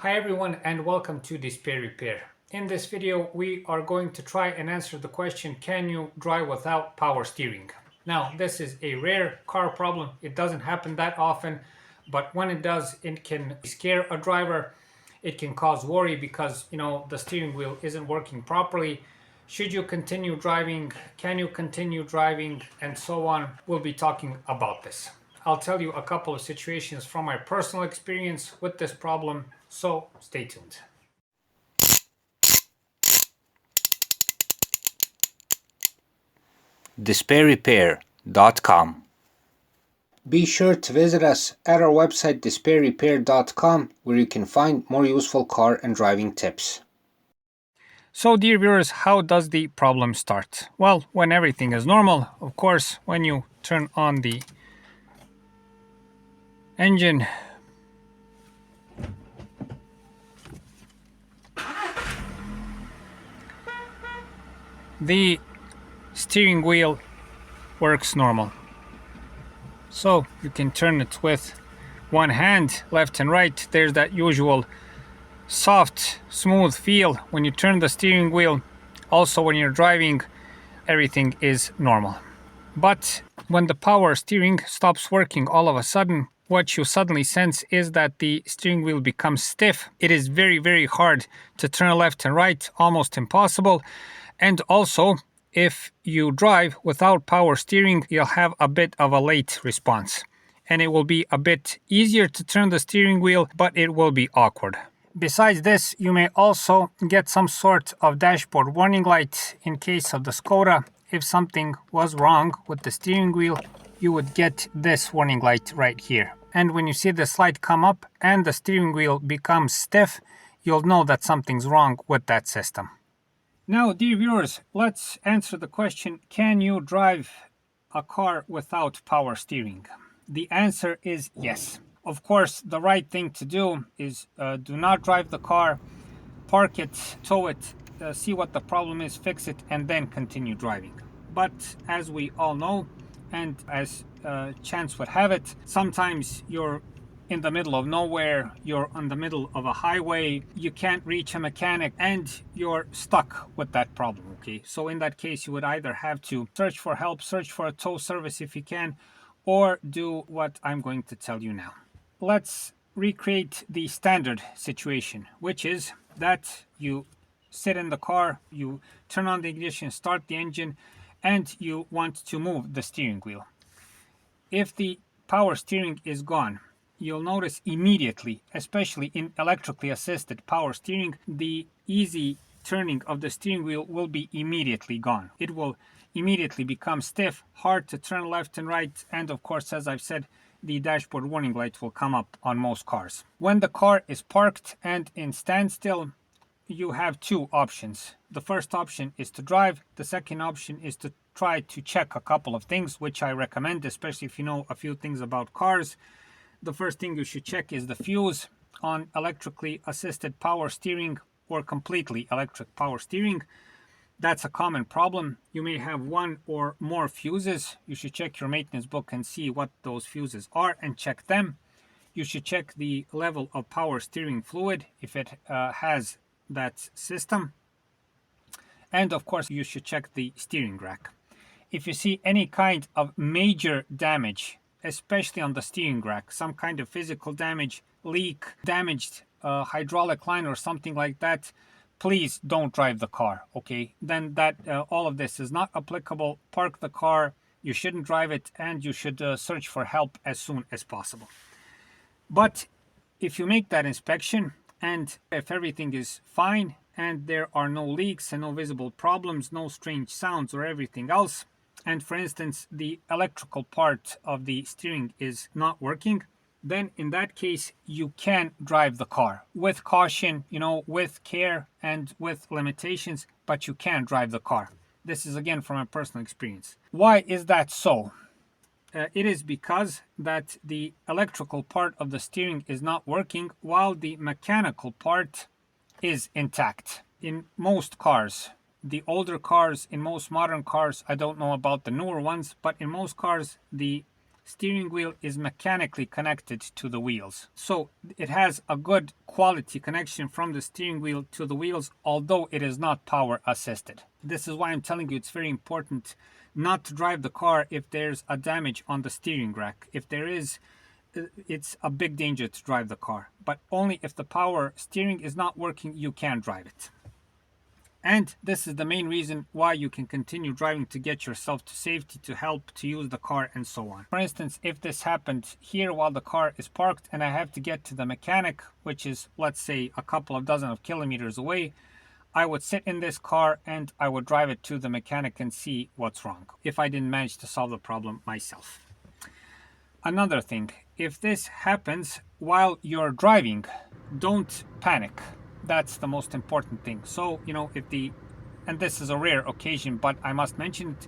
Hi everyone and welcome to Display Repair. In this video we are going to try and answer the question, can you drive without power steering? Now this is a rare car problem. It doesn't happen that often, but when it does it can scare a driver. It can cause worry because the steering wheel isn't working properly. Should you continue driving? Can you continue driving? And so on. We'll be talking about this. I'll tell you a couple of situations from my personal experience with this problem, so stay tuned. DisplayRepair.com. Be sure to visit us at our website DisplayRepair.com, where you can find more useful car and driving tips. So dear viewers, how does the problem start? Well, when everything is normal, of course, when you turn on the engine, the steering wheel works normal. So you can turn it with one hand, left and right. There's that usual soft, smooth feel when you turn the steering wheel. Also when you're driving, everything is normal. But when the power steering stops working all of a sudden, what you suddenly sense is that the steering wheel becomes stiff. It is very, very hard to turn left and right, almost impossible. And also, if you drive without power steering, you'll have a bit of a late response. And it will be a bit easier to turn the steering wheel, but it will be awkward. Besides this, you may also get some sort of dashboard warning light in case of the Skoda. If something was wrong with the steering wheel, you would get this warning light right here. And when you see this light come up and the steering wheel becomes stiff, you'll know that something's wrong with that system. Now, dear viewers, let's answer the question, can you drive a car without power steering? The answer is yes. Of course, the right thing to do is do not drive the car, park it, tow it, see what the problem is, fix it, and then continue driving. But as we all know, and as chance would have it, sometimes you're in the middle of nowhere, you're on the middle of a highway, you can't reach a mechanic, and you're stuck with that problem, okay? So in that case, you would either have to search for help, search for a tow service if you can, or do what I'm going to tell you now. Let's recreate the standard situation, which is that you sit in the car, you turn on the ignition, start the engine, and you want to move the steering wheel. If the power steering is gone, you'll notice immediately, especially in electrically assisted power steering, the easy turning of the steering wheel will be immediately gone. It will immediately become stiff, hard to turn left and right, and of course, as I've said, the dashboard warning light will come up on most cars. When the car is parked and in standstill, you have two options. The first option is to drive. The second option is to try to check a couple of things, which I recommend, especially if you know a few things about cars. The first thing you should check is the fuse on electrically assisted power steering or completely electric power steering. That's a common problem. You may have one or more fuses. You should check your maintenance book and see what those fuses are and check them. You should check the level of power steering fluid if it has that system. And of course, you should check the steering rack. If you see any kind of major damage, especially on the steering rack, some kind of physical damage, leak, damaged hydraulic line or something like that, please don't drive the car, okay? Then that all of this is not applicable. Park the car, you shouldn't drive it, and you should search for help as soon as possible. But if you make that inspection and if everything is fine and there are no leaks and no visible problems, no strange sounds or everything else, and for instance, the electrical part of the steering is not working, then in that case, you can drive the car with caution, with care and with limitations, but you can drive the car. This is again from my personal experience. Why is that so? It is because that the electrical part of the steering is not working while the mechanical part is intact. In most cars, the older cars, in most modern cars, I don't know about the newer ones, but in most cars, the steering wheel is mechanically connected to the wheels. So it has a good quality connection from the steering wheel to the wheels, although it is not power assisted. This is why I'm telling you it's very important not to drive the car if there's a damage on the steering rack. If there is, it's a big danger to drive the car. But only if the power steering is not working, you can drive it. And this is the main reason why you can continue driving, to get yourself to safety, to help to use the car, and so on. For instance, if this happened here while the car is parked and I have to get to the mechanic, which is, let's say, a couple of dozen of kilometers away, I would sit in this car and I would drive it to the mechanic and see what's wrong, if I didn't manage to solve the problem myself. Another thing, if this happens while you're driving, don't panic. That's the most important thing. So, and this is a rare occasion, but I must mention it,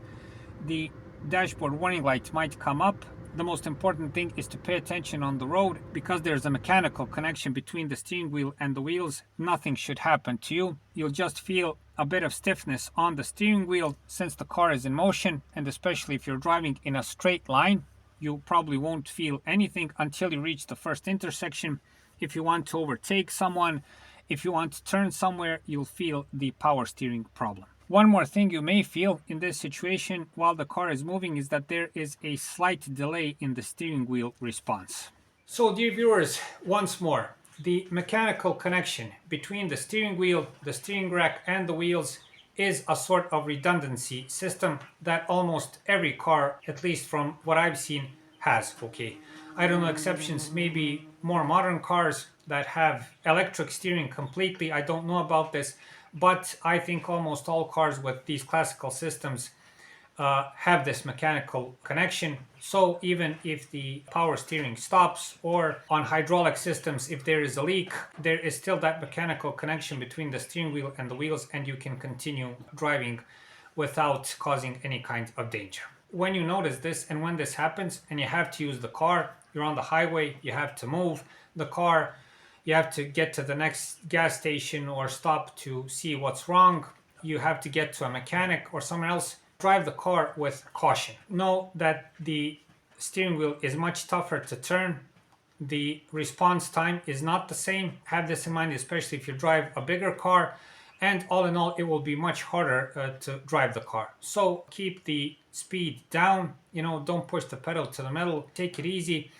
the dashboard warning light might come up. The most important thing is to pay attention on the road, because there's a mechanical connection between the steering wheel and the wheels. Nothing should happen to you. You'll just feel a bit of stiffness on the steering wheel since the car is in motion, and especially if you're driving in a straight line, you probably won't feel anything until you reach the first intersection. If you want to overtake someone, if you want to turn somewhere, you'll feel the power steering problem. One more thing you may feel in this situation while the car is moving is that there is a slight delay in the steering wheel response. So, dear viewers, once more, the mechanical connection between the steering wheel, the steering rack, and the wheels is a sort of redundancy system that almost every car, at least from what I've seen, has. Okay, I don't know exceptions, maybe more modern cars that have electric steering completely. I don't know about this, but I think almost all cars with these classical systems have this mechanical connection. So even if the power steering stops, or on hydraulic systems, if there is a leak, there is still that mechanical connection between the steering wheel and the wheels, and you can continue driving without causing any kind of danger. When you notice this, and when this happens and you have to use the car, you're on the highway, you have to move the car, you have to get to the next gas station or stop to see what's wrong, you have to get to a mechanic or someone else, drive the car with caution. Know that the steering wheel is much tougher to turn. The response time is not the same. Have this in mind, especially if you drive a bigger car. And all in all, it will be much harder to drive the car. So keep the speed down, don't push the pedal to the metal, take it easy,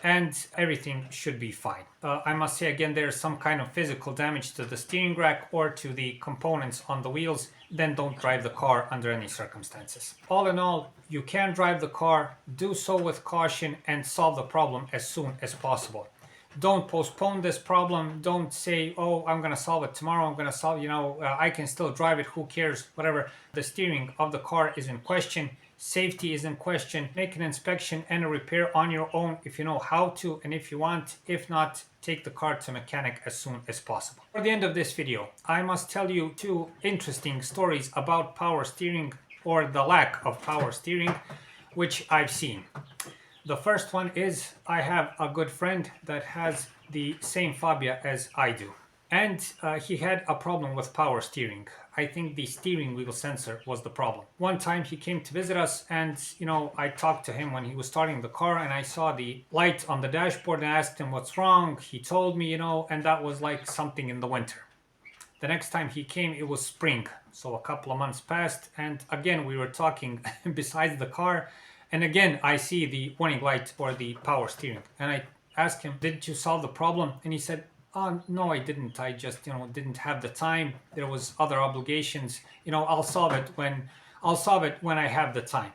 and everything should be fine. I must say again, there's some kind of physical damage to the steering rack or to the components on the wheels, then don't drive the car under any circumstances. All in all, you can drive the car, do so with caution, and solve the problem as soon as possible. Don't postpone this problem. Don't say, oh, I'm going to solve it tomorrow. I'm going to solve, I can still drive it. Who cares? Whatever. The steering of the car is in question. Safety is in question. Make an inspection and a repair on your own if you know how to and if you want. If not, take the car to a mechanic as soon as possible. For the end of this video, I must tell you two interesting stories about power steering, or the lack of power steering, which I've seen. The first one is, I have a good friend that has the same phobia as I do. And he had a problem with power steering. I think the steering wheel sensor was the problem. One time he came to visit us and, I talked to him when he was starting the car, and I saw the light on the dashboard and I asked him what's wrong. He told me, and that was like something in the winter. The next time he came, it was spring. So a couple of months passed, and again we were talking besides the car. And again, I see the warning light for the power steering. And I asked him, did you solve the problem? And he said, oh, no, I didn't. I just, didn't have the time. There was other obligations. I'll solve it when I have the time,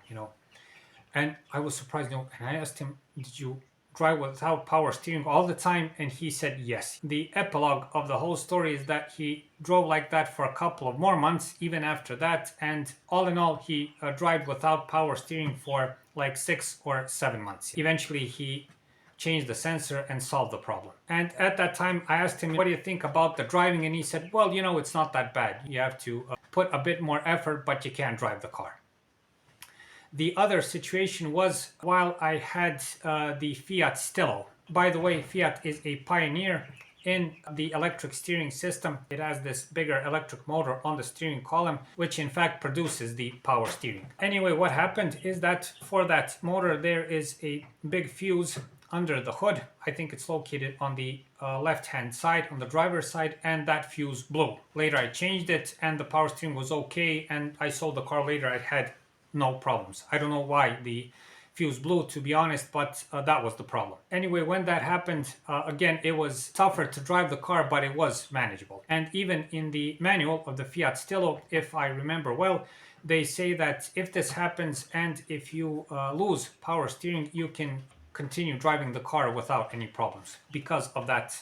And I was surprised. And I asked him, did you drive without power steering all the time? And he said yes. The epilogue of the whole story is that he drove like that for a couple of more months, even after that. And all in all, he drove without power steering for like 6 or 7 months. Eventually, he changed the sensor and solved the problem. And at that time, I asked him, what do you think about the driving? And he said, well, it's not that bad. You have to put a bit more effort, but you can drive the car. The other situation was while I had the Fiat Stilo. By the way, Fiat is a pioneer in the electric steering system, it has this bigger electric motor on the steering column, which in fact produces the power steering. Anyway, what happened is that for that motor, there is a big fuse under the hood. I think it's located on the left-hand side, on the driver's side, and that fuse blew. Later I changed it and the power steering was okay, and I sold the car later. I had no problems. I don't know why the fuse blew, to be honest, but that was the problem. Anyway, when that happened, again, it was tougher to drive the car, but it was manageable. And even in the manual of the Fiat Stilo, if I remember well, they say that if this happens and if you lose power steering, you can continue driving the car without any problems because of that,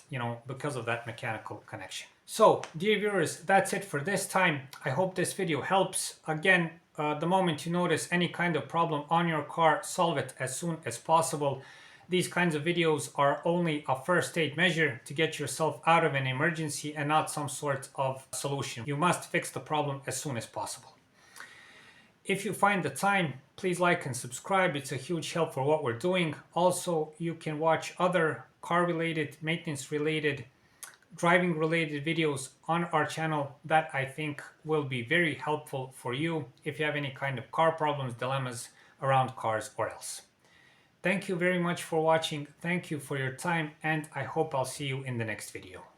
because of that mechanical connection. So, dear viewers, that's it for this time. I hope this video helps. Again, the moment you notice any kind of problem on your car, solve it as soon as possible. These kinds of videos are only a first aid measure to get yourself out of an emergency and not some sort of solution. You must fix the problem as soon as possible. If you find the time, please like and subscribe. It's a huge help for what we're doing. Also, you can watch other car-related, maintenance-related, driving-related videos on our channel that I think will be very helpful for you if you have any kind of car problems, dilemmas around cars or else. Thank you very much for watching. Thank you for your time, and I hope I'll see you in the next video.